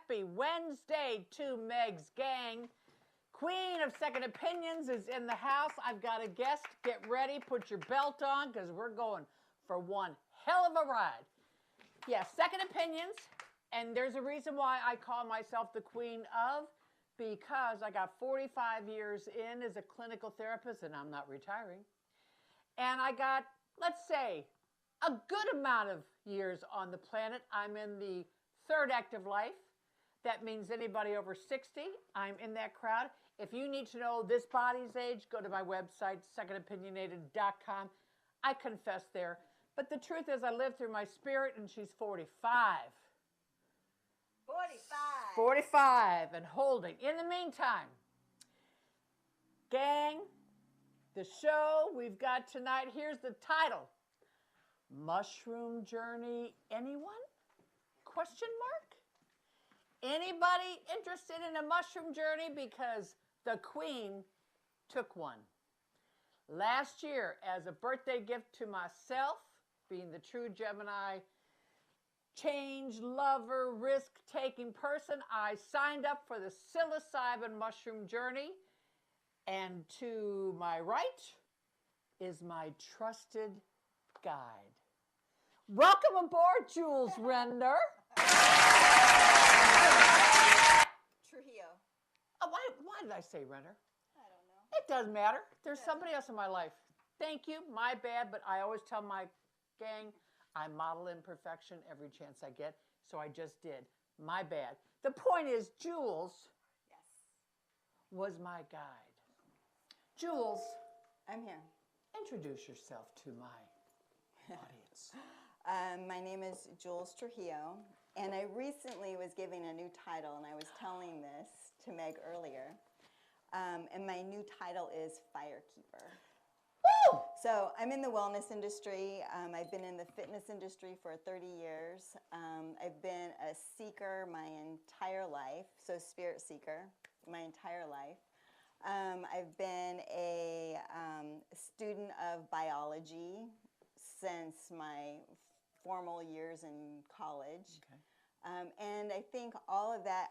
Happy Wednesday to Meg's gang. Queen of Second Opinions is in the house. I've got a guest. Get ready. Put your belt on because we're going for one hell of a ride. Yes, Second Opinions. And there's a reason why I call myself the Queen of, because I got 45 years in as a clinical therapist, and I'm not retiring. And I got, let's say, a good amount of years on the planet. I'm in the third active life. That means anybody over 60, I'm in that crowd. If you need to know this body's age, go to my website, secondopinionated.com. I confess there. But the truth is I lived through my spirit, and she's 45. 45 and holding. In the meantime, gang, the show we've got tonight, here's the title. Mushroom Journey, anyone? Question mark? Anybody interested in a mushroom journey? Because the Queen took one. Last year, as a birthday gift to myself, being the true Gemini, change lover, risk-taking person, I signed up for the psilocybin mushroom journey. And to my right is my trusted guide. Welcome aboard, Jules Render. Trujillo. Oh, why did I say Render? I don't know. It doesn't matter. There's somebody else in my life. Thank you. My bad, but I always tell my gang I model imperfection every chance I get, so I just did. My bad. The point is, Jules was my guide. Jules. I'm here. Introduce yourself to my audience. My name is Jules Trillo, and I recently was given a new title, and I was telling this to Meg earlier. And my new title is Firekeeper. Woo! So I'm in the wellness industry. I've been in the fitness industry for 30 years. I've been a seeker my entire life, so spirit seeker my entire life. I've been a student of biology since my formal years in college. Okay. And I think all of that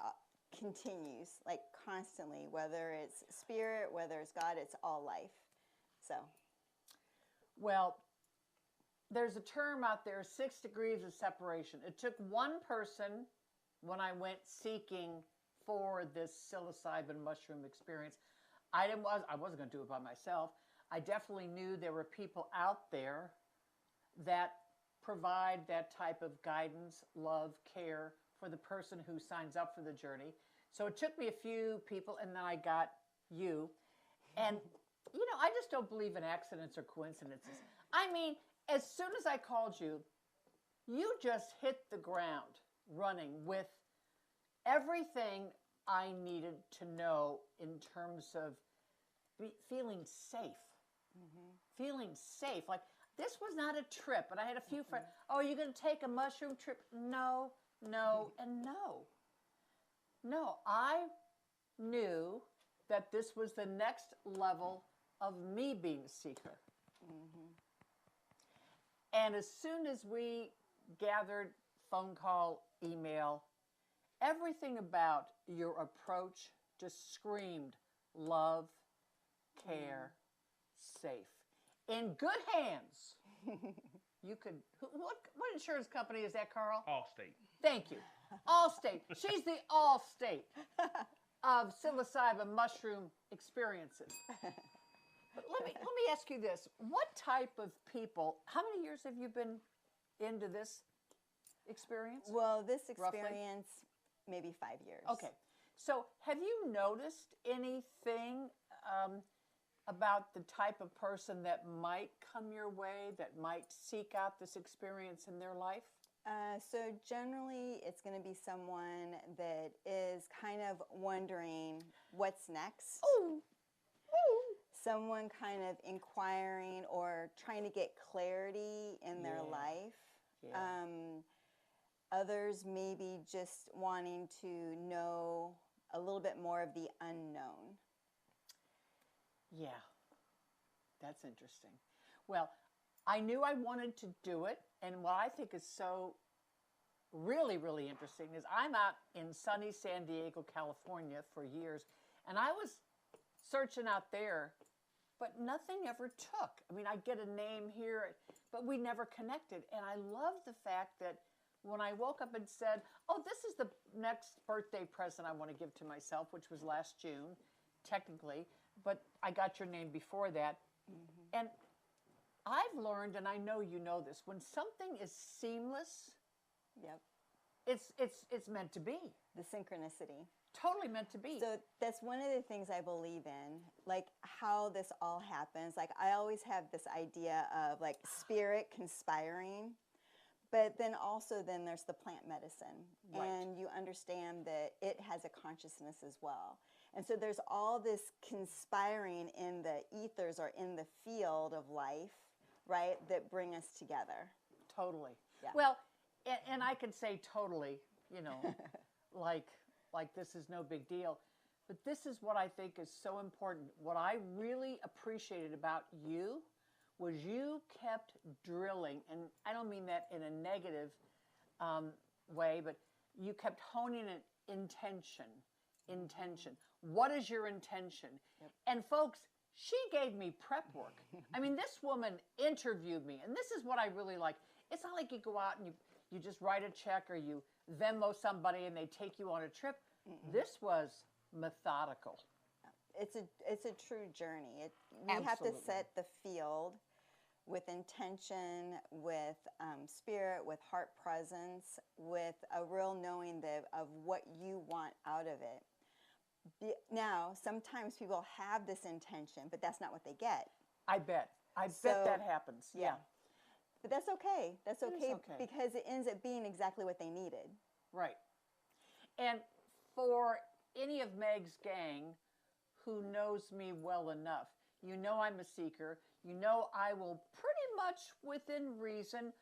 continues, like constantly, whether it's spirit, whether it's God, it's all life. So. Well, there's a term out there, 6 degrees of separation. It took one person when I went seeking for this psilocybin mushroom experience. I wasn't going to do it by myself. I definitely knew there were people out there that provide that type of guidance, love, care for the person who signs up for the journey. So it took me a few people, and then I got you. And, you know, I just don't believe in accidents or coincidences. I mean, as soon as I called you, you just hit the ground running with everything I needed to know in terms of feeling safe. Mm-hmm. Feeling safe. Like, this was not a trip. And I had a few friends, oh, are you going to take a mushroom trip? No, no, and no. No, I knew that this was the next level of me being a seeker. Mm-hmm. And as soon as we gathered phone call, email, everything about your approach just screamed love, care, safe. In good hands. You could, what insurance company is that, Carl? Allstate. Thank you. Allstate. She's the Allstate of psilocybin mushroom experiences. But let me ask you this. What type of people, how many years have you been into this experience? Well, this experience, roughly? maybe 5 years. Okay. So have you noticed anything about the type of person that might come your way, that might seek out this experience in their life? So generally, it's going to be someone that is kind of wondering what's next. Oh. Someone kind of inquiring or trying to get clarity in their life. Yeah. Others maybe just wanting to know a little bit more of the unknown. Yeah, that's interesting. Well, I knew I wanted to do it, and what I think is so really, really interesting is I'm out in sunny San Diego, California for years, and I was searching out there, but nothing ever took. I mean, I get a name here, but we never connected. And I love the fact that when I woke up and said, oh, this is the next birthday present I want to give to myself, which was last June, technically, but I got your name before that. Mm-hmm. And I've learned, and I know you know this, when something is seamless, yep, it's meant to be. The synchronicity. Totally meant to be. So that's one of the things I believe in, like how this all happens. Like I always have this idea of like spirit conspiring, but then also then there's the plant medicine, right. And you understand that it has a consciousness as well. And so there's all this conspiring in the ethers or in the field of life, right, that bring us together. Totally. Yeah. Well, and I can say totally, you know, like this is no big deal. But this is what I think is so important. What I really appreciated about you was you kept drilling, and I don't mean that in a negative way, but you kept honing an intention. What is your intention? Yep. And folks, she gave me prep work. I mean, this woman interviewed me, and this is what I really like. It's not like you go out and you just write a check or you Venmo somebody and they take you on a trip. Mm-mm. This was methodical. It's a true journey. You have to set the field with intention, with spirit, with heart presence, with a real knowing of what you want out of it. Now, sometimes people have this intention, but that's not what they get. I bet that happens. Yeah. But that's okay. That's okay because it ends up being exactly what they needed. Right. And for any of Meg's gang who knows me well enough, you know I'm a seeker. You know I will pretty much within reason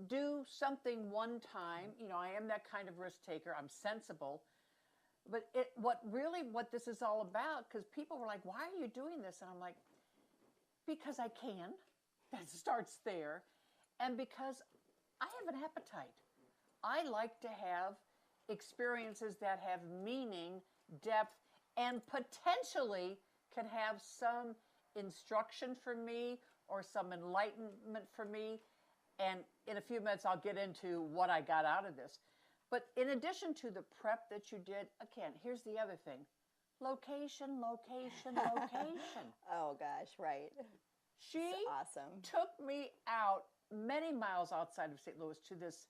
do something one time. You know, I am that kind of risk taker. I'm sensible. But what this is all about, because people were like, why are you doing this? And I'm like, because I can. That starts there. And because I have an appetite. I like to have experiences that have meaning, depth, and potentially can have some instruction for me or some enlightenment for me. And in a few minutes, I'll get into what I got out of this. But in addition to the prep that you did, again, here's the other thing. Location. Oh, gosh, right. She awesome. Took me out many miles outside of St. Louis to this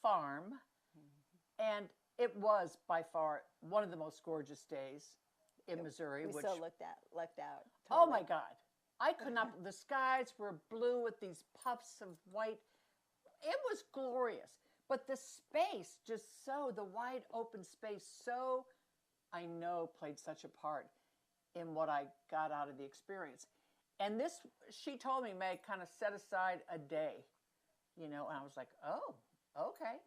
farm. Mm-hmm. And it was by far one of the most gorgeous days in Missouri. We so lucked out. Totally. Oh, my God. I could not. The skies were blue with these puffs of white. It was glorious. But the space, the wide open space, I know played such a part in what I got out of the experience. And this, she told me, Meg, kind of set aside a day, and I was like, oh, okay.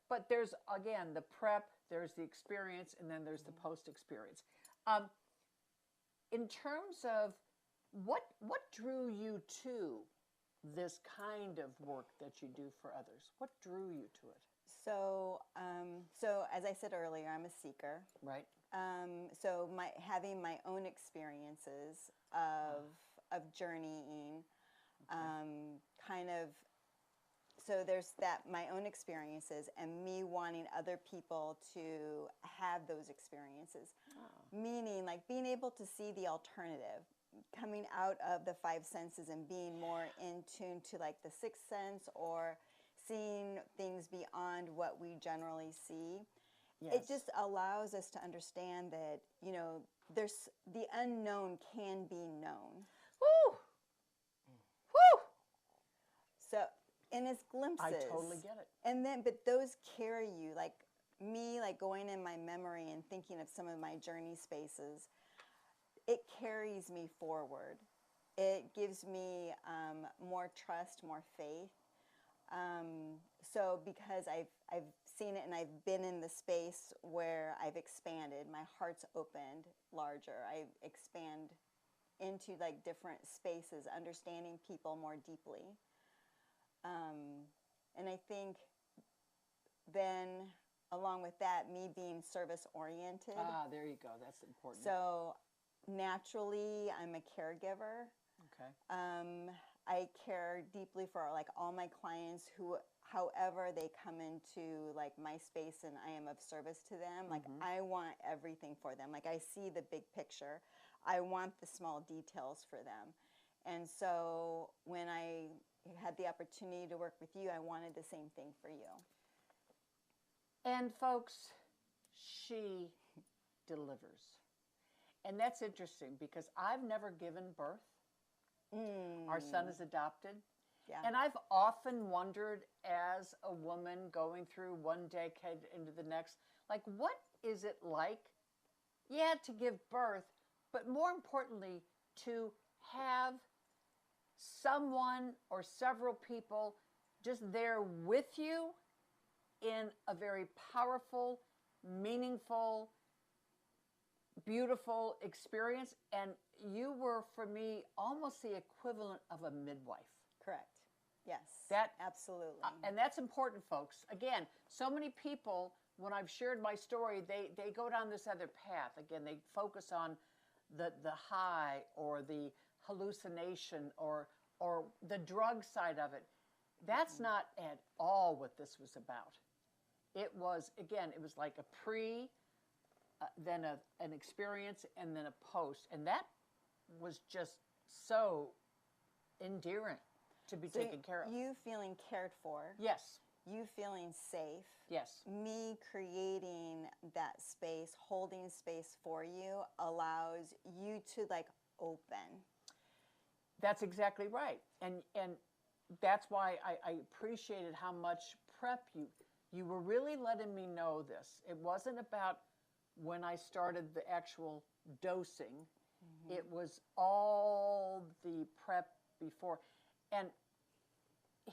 But there's, again, the prep, there's the experience, and then there's the post-experience. In terms of what drew you to this kind of work that you do for others? What drew you to it? So as I said earlier, I'm a seeker. Right. So having my own experiences of journeying, so there's that, my own experiences, and me wanting other people to have those experiences. Meaning, like, being able to see the alternative, coming out of the five senses and being more in tune to, like, the sixth sense, or seeing things beyond what we generally see. Yes. It just allows us to understand that, there's the unknown can be known. Woo! Woo! So, and it's glimpses. I totally get it. And then, but those carry you, like me, like going in my memory and thinking of some of my journey spaces, it carries me forward. It gives me more trust, more faith. So because I've seen it and I've been in the space where I've expanded, my heart's opened larger. I expand into, like, different spaces, understanding people more deeply. And I think then along with that, me being service oriented. Ah, there you go. That's important. So naturally, I'm a caregiver. Okay. I care deeply for like all my clients who, however they come into like my space and I am of service to them. Like I want everything for them. Like I see the big picture. I want the small details for them. And so when I had the opportunity to work with you, I wanted the same thing for you. And folks, she delivers. And that's interesting because I've never given birth. Our son is adopted. Yeah. And I've often wondered as a woman going through one decade into the next, like, what is it like? Yeah, to give birth, but more importantly, to have someone or several people just there with you in a very powerful, meaningful, beautiful experience. And you were, for me, almost the equivalent of a midwife. Correct. Yes. That absolutely. And that's important, folks. Again, so many people, when I've shared my story, they go down this other path. Again, they focus on the high or the hallucination or the drug side of it. That's not at all what this was about. It was, again, it was like a pre, then an experience, and then a post. And that was just so endearing to be taken care of. You feeling cared for. Yes. You feeling safe. Yes. Me creating that space, holding space for you, allows you to like open. That's exactly right. And that's why I appreciated how much prep you were really letting me know this. It wasn't about when I started the actual dosing. It was all the prep before. And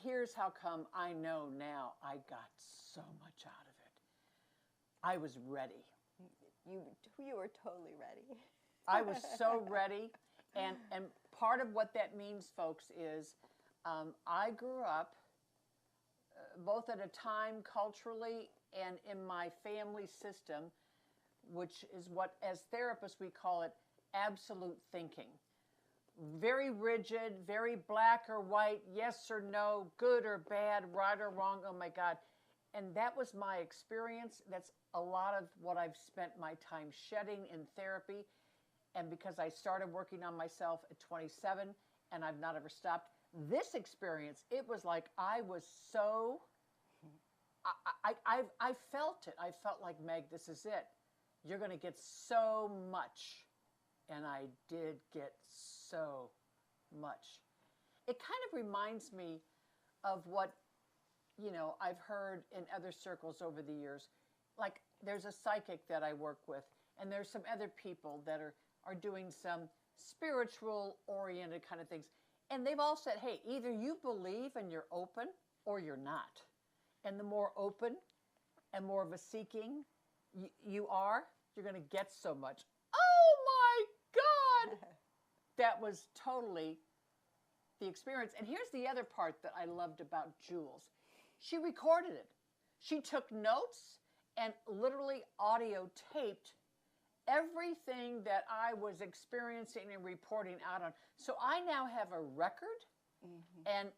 here's how come I know now I got so much out of it. I was ready. You were totally ready. I was so ready. And part of what that means, folks, is I grew up both at a time culturally and in my family system, which is what, as therapists, we call it absolute thinking. Very rigid, very black or white, yes or no, good or bad, right or wrong, oh my God. And that was my experience. That's a lot of what I've spent my time shedding in therapy. And because I started working on myself at 27 and I've not ever stopped, this experience, it was like I was so, I felt it. I felt like, Meg, this is it. You're going to get so much. And I did get so much. It kind of reminds me of what, I've heard in other circles over the years. Like there's a psychic that I work with, and there's some other people that are doing some spiritual oriented kind of things. And they've all said, hey, either you believe and you're open or you're not. And the more open and more of a seeking you are, you're going to get so much. Oh my God! That was totally the experience. And here's the other part that I loved about Jules. She recorded it. She took notes and literally audio taped everything that I was experiencing and reporting out on. So I now have a record, and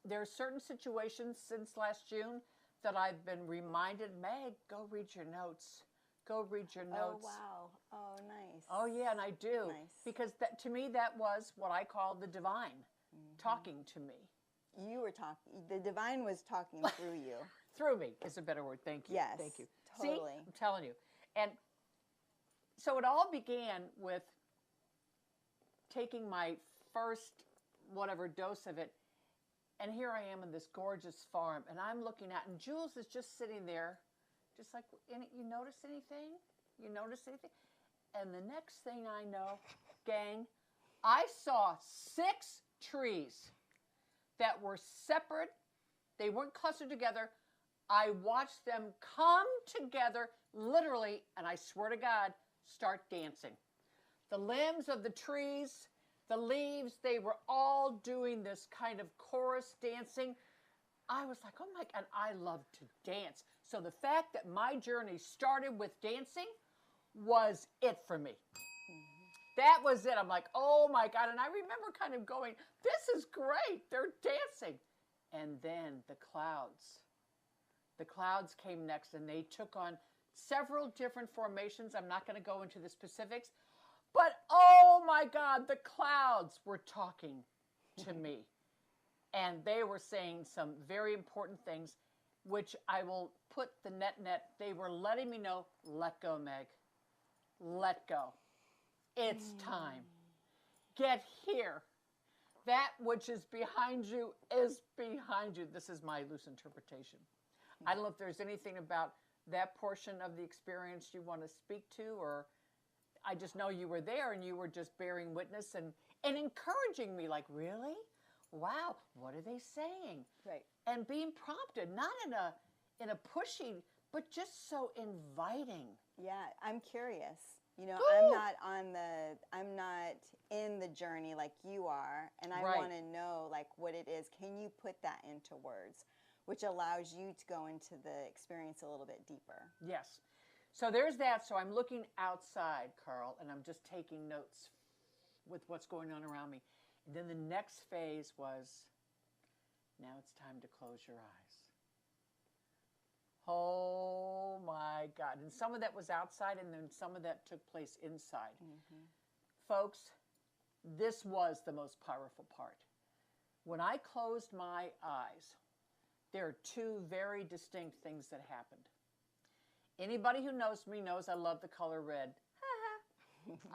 there are certain situations since last June that I've been reminded, Meg, go read your notes. Go read your notes. Oh, wow. Oh, nice. Oh, yeah, and I do. Nice. Because that, to me, that was what I call the divine talking to me. You were talking, the divine was talking through you. Through me is a better word. Thank you. Yes, Thank you. totally. See, I'm telling you. And so it all began with taking my first whatever dose of it. And here I am in this gorgeous farm, and I'm looking at, and Jules is just sitting there, just like, you notice anything? You notice anything? And the next thing I know, gang, I saw 6 trees that were separate. They weren't clustered together. I watched them come together, literally, and I swear to God, start dancing. The limbs of the trees, the leaves, they were all doing this kind of chorus dancing. I was like, oh my God, I love to dance. So the fact that my journey started with dancing was it for me. That was it. I'm like, oh my God. And I remember kind of going, this is great. They're dancing. And then the clouds came next, and they took on several different formations. I'm not going to go into the specifics, but oh my God, the clouds were talking to me. And they were saying some very important things, which I will put the net. They were letting me know, let go, Meg. Let go. It's time. Get here. That which is behind you is behind you. This is my loose interpretation. I don't know if there's anything about that portion of the experience you want to speak to, or I just know you were there and you were just bearing witness and encouraging me, like, really? Wow, what are they saying? Right. And being prompted, not in a pushy, but just so inviting. Yeah, I'm curious. You know, Ooh. I'm not in the journey like you are, and I Right. want to know like what it is. Can you put that into words, which allows you to go into the experience a little bit deeper? Yes. So there's that. So I'm looking outside, Carl, and I'm just taking notes with what's going on around me. And then the next phase was, now it's time to close your eyes. Oh my God. And some of that was outside, and then some of that took place inside. Mm-hmm. Folks, this was the most powerful part. When I closed my eyes, there are two very distinct things that happened. Anybody who knows me knows I love the color red.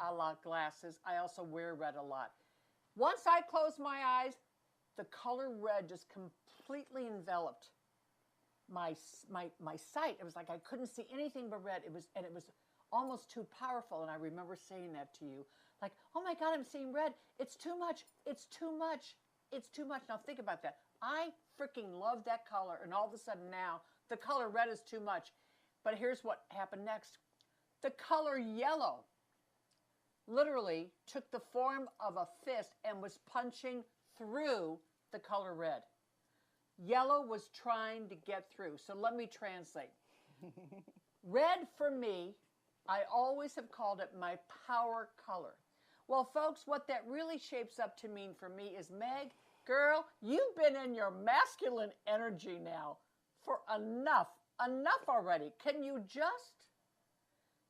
I like glasses. I also wear red a lot. Once I closed my eyes, the color red just completely enveloped my sight. It was like I couldn't see anything but red. It was almost too powerful. And I remember saying that to you, like, oh my God, I'm seeing red. It's too much. It's too much. It's too much. Now think about that. I freaking love that color. And all of a sudden now, the color red is too much. But here's what happened next. The color yellow literally took the form of a fist and was punching through the color red. Yellow was trying to get through. So let me translate. Red for me, I always have called it my power color. Well, folks, what that really shapes up to mean for me is, Meg, girl, you've been in your masculine energy now for enough already. Can you just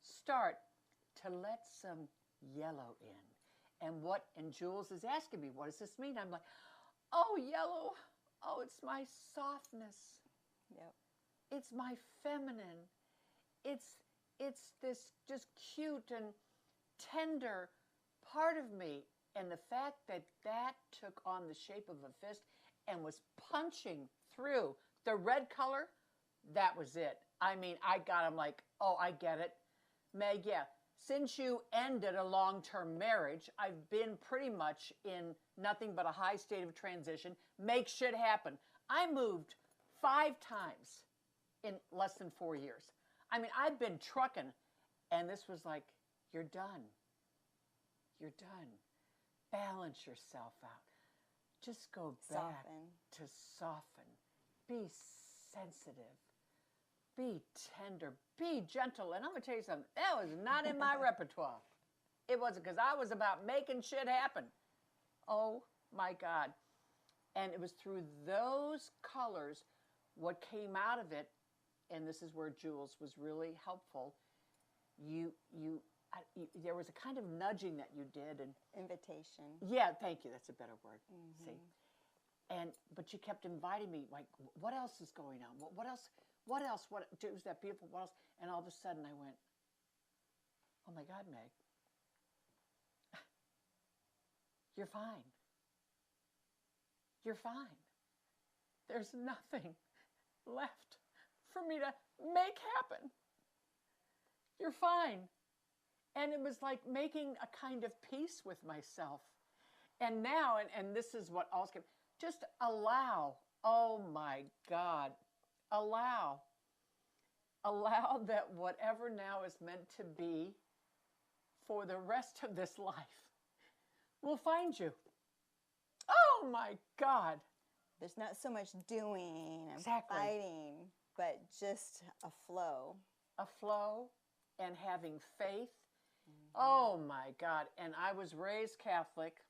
start to let some yellow in? And Jules is asking me, what does this mean? I'm like, oh, yellow. Oh, it's my softness. Yep. It's my feminine. It's this just cute and tender part of me. And the fact that that took on the shape of a fist and was punching through the red color, that was it. I mean, I'm like, oh, I get it. Meg, yeah. Since you ended a long-term marriage, I've been pretty much in nothing but a high state of transition. Make shit happen. I moved 5 times in less than 4 years. I mean, I've been trucking, and this was like, you're done. You're done. Balance yourself out. Just go back to soften. Be sensitive. Be tender. Be gentle. And I'm going to tell you something. That was not in my repertoire. It wasn't, because I was about making shit happen. Oh, my God. And it was through those colors, what came out of it, and this is where Jules was really helpful, there was a kind of nudging that you did. And Invitation. yeah, thank you. That's a better word. Mm-hmm. See? But you kept inviting me, like, what else is going on? What else? What else? What was that beautiful? What else? And all of a sudden I went, oh my God, Meg, you're fine. You're fine. There's nothing left for me to make happen. You're fine. And it was like making a kind of peace with myself. And now, and this is what else came, just allow, oh my God, allow that whatever now is meant to be for the rest of this life will find you. Oh my God. There's not so much doing and Exactly. fighting, but just a flow. A flow and having faith. Oh my God. And I was raised Catholic.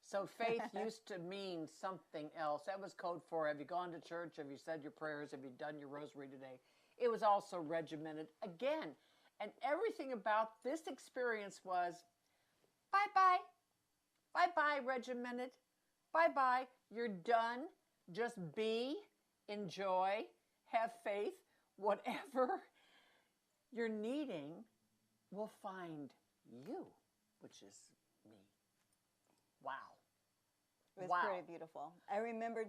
So faith used to mean something else. That was code for, have you gone to church? Have you said your prayers? Have you done your rosary today? It was also regimented again. And everything about this experience was bye-bye. Bye-bye, regimented. Bye-bye. You're done. Just be, enjoy, have faith. Whatever you're needing will find you, which is me. Wow. It was Wow. pretty beautiful. I remember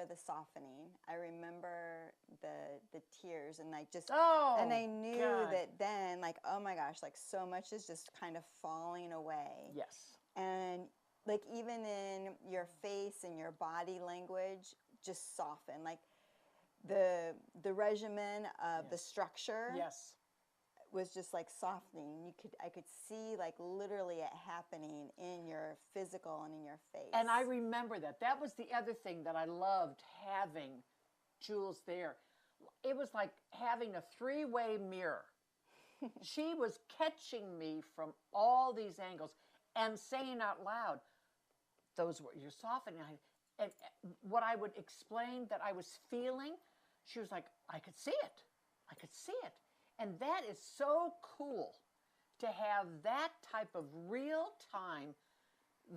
the softening. I remember the tears, and and I knew God. that then, like, oh my gosh, like so much is just kind of falling away. Yes. And like even in your face and your body language, just soften. Like the regimen of the Yes. structure Yes. was just like softening. I could see like literally it happening in your physical and in your face. And I remember that. That was the other thing that I loved having Jules there. It was like having a three-way mirror. She was catching me from all these angles and saying out loud, those were, you're softening. And what I would explain that I was feeling, she was like, I could see it. I could see it. And that is so cool to have that type of real-time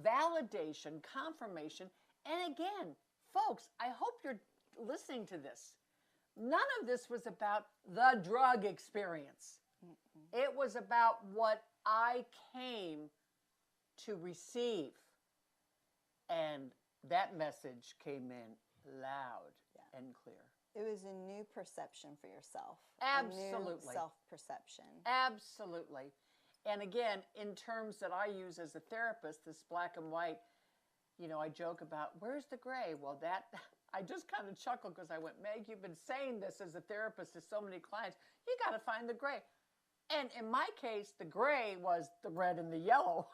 validation, confirmation. And again, folks, I hope you're listening to this. None of this was about the drug experience. It was about what I came to receive. And that message came in loud and clear. It was a new perception for yourself. Absolutely. A new self-perception. Absolutely. And again, in terms that I use as a therapist, this black and white, I joke about, where's the gray? Well, I just kind of chuckled because I went, Meg, you've been saying this as a therapist to so many clients. You got to find the gray. And in my case, the gray was the red and the yellow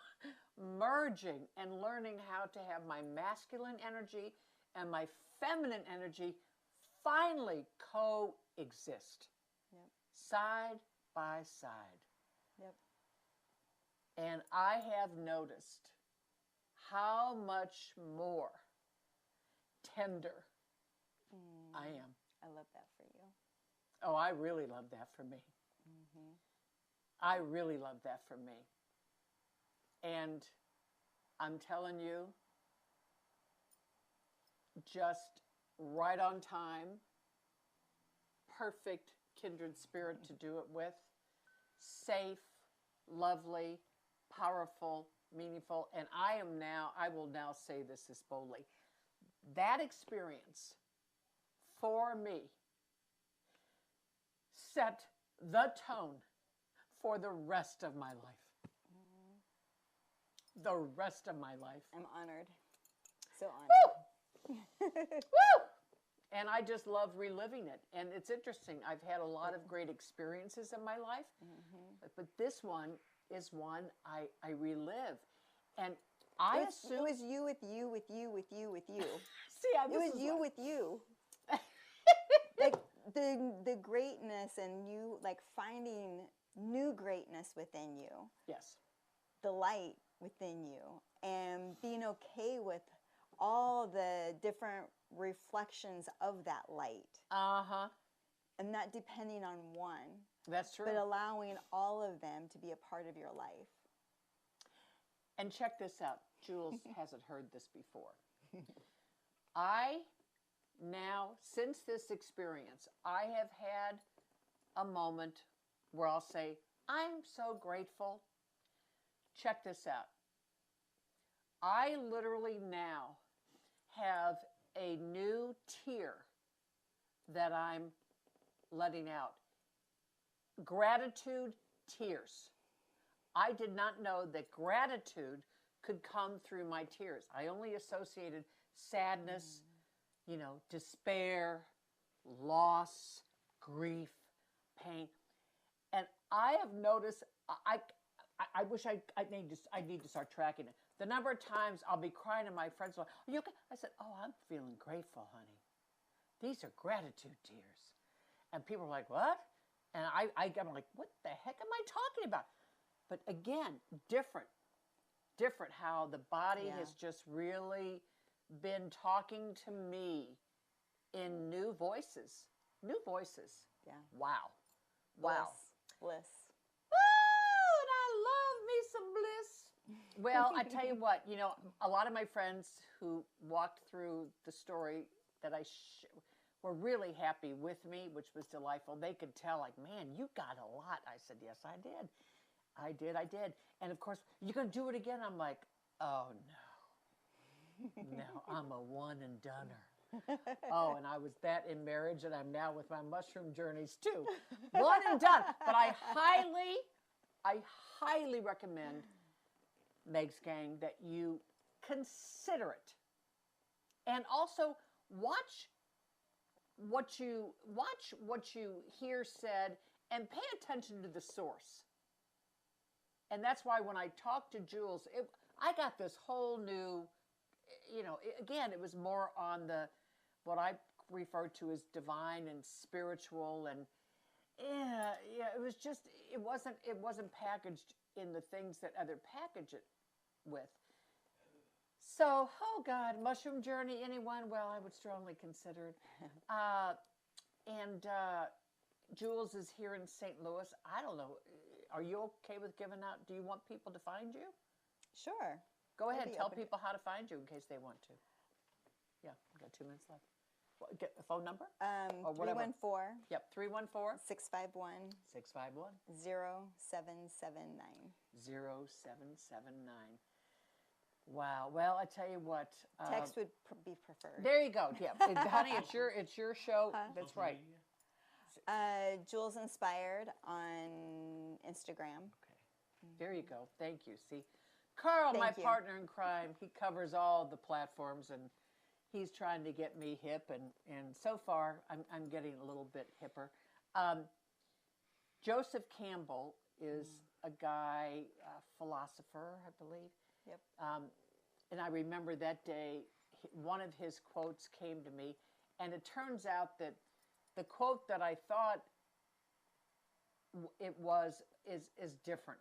merging and learning how to have my masculine energy and my feminine energy finally coexist. Yep. Side by side. Yep. And I have noticed how much more tender I am. I love that for you. Oh, I really love that for me. I really love that for me. And I'm telling you, just right on time, perfect kindred spirit to do it with, safe, lovely, powerful, meaningful. And I will now say this boldly. That experience for me set the tone for the rest of my life. The rest of my life. I'm honored. So honored. Woo! Woo! And I just love reliving it. And it's interesting. I've had a lot of great experiences in my life, but this one is one I relive. And I assume... It was you with you with you with you with you. See, it was you with you. Like the greatness and you like finding new greatness within you. Yes. The light within you and being okay with all the different reflections of that light. Uh-huh. And not depending on one. That's true. But allowing all of them to be a part of your life. And check this out. Jules hasn't heard this before. I now, since this experience, I have had a moment where I'll say, I'm so grateful. Check this out. I literally now have a new tear that I'm letting out. Gratitude tears. I did not know that gratitude could come through my tears. I only associated sadness, despair, loss, grief, pain. And I have noticed, I wish I need to start tracking it. The number of times I'll be crying and my friends are like, are you okay? I said, oh, I'm feeling grateful, honey. These are gratitude tears. And people are like, what? And I'm like, what the heck am I talking about? But again, different how the body has just really been talking to me in new voices. Yeah. Wow. Bliss. Woo! And I love me some bliss. Well, I tell you what, a lot of my friends who walked through the story that were really happy with me, which was delightful. They could tell, like, man, you got a lot. I said, yes, I did. I did. And of course, you're going to do it again? I'm like, oh, no. No, I'm a one and doneer. Oh, and I was that in marriage, and I'm now with my mushroom journeys too. One and done. But I highly recommend, Meg's Gang, that you consider it. And also watch what you hear said and pay attention to the source. And that's why when I talked to Jules, I got this whole new, again, it was more on what I refer to as divine and spiritual, and it wasn't packaged in the things that other package it with. So, oh God, mushroom journey, anyone? Well, I would strongly consider it. And Jules is here in St. Louis. I don't know. Are you okay with giving out? Do you want people to find you? Sure. Go ahead. Tell people how to find you in case they want to. Yeah, we've got 2 minutes left. Get a phone number? Or whatever. 314. Yep, 314. 651. 651. 0779. 0779. Wow. Well, I tell you what. Text would be preferred. There you go. Yeah, honey, it's your show. Huh? That's right. Jules Inspired on Instagram. Okay. There you go. Thank you. See, Carl, my partner in crime, he covers all the platforms, and he's trying to get me hip, and so far I'm getting a little bit hipper. Joseph Campbell is a guy, philosopher, I believe. Yep. And I remember that day, one of his quotes came to me, and it turns out that the quote that I thought it was is different.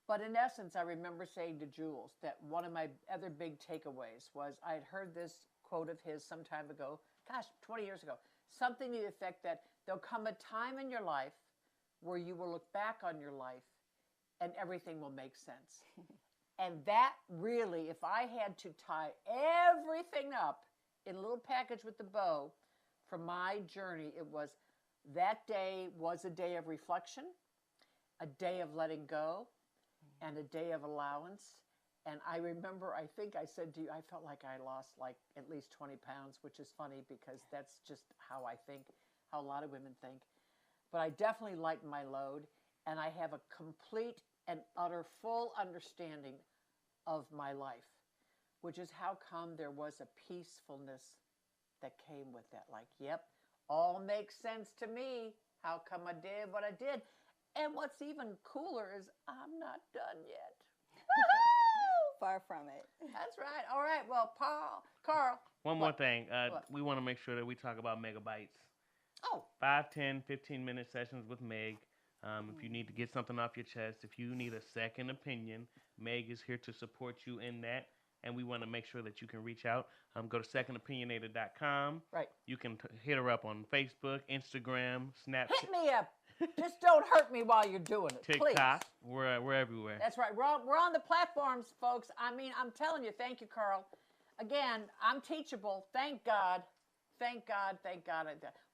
But in essence, I remember saying to Jules that one of my other big takeaways was I had heard this quote of his some time ago, 20 years ago, something to the effect that there'll come a time in your life where you will look back on your life and everything will make sense. And that really, if I had to tie everything up in a little package with the bow from my journey, it was that day was a day of reflection, a day of letting go, and a day of allowance. And I remember, I think I said to you, I felt like I lost like at least 20 pounds, which is funny because that's just how I think, how a lot of women think. But I definitely lightened my load, and I have a complete and utter full understanding of my life, which is how come there was a peacefulness that came with that. Like, yep, all makes sense to me. How come I did what I did? And what's even cooler is I'm not done yet. Far from it. That's right. All right. Well, Carl. One more thing. We want to make sure that we talk about megabytes. Oh. 5, 10, 15-minute sessions with Meg. If you need to get something off your chest, if you need a second opinion, Meg is here to support you in that. And we want to make sure that you can reach out. Go to secondopinionator.com. Right. You can hit her up on Facebook, Instagram, Snapchat. Hit me up. Just don't hurt me while you're doing it, TikTok. Please. We're everywhere. That's right. We're on the platforms, folks. I mean, I'm telling you, thank you, Carl. Again, I'm teachable. Thank God. Thank God. Thank God.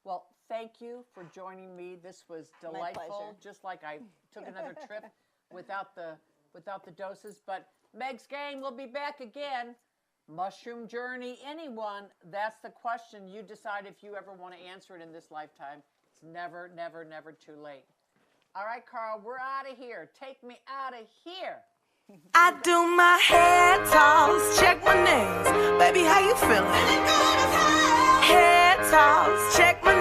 Well, thank you for joining me. This was delightful. My pleasure. Just like I took another trip without the doses. But Meg's Gang will be back again. Mushroom journey, anyone? That's the question. You decide if you ever want to answer it in this lifetime. It's never, never, never too late. All right, Carl, we're out of here. Take me out of here. I do my hair toss, check my nails. Baby, how you feeling? Hair toss, check my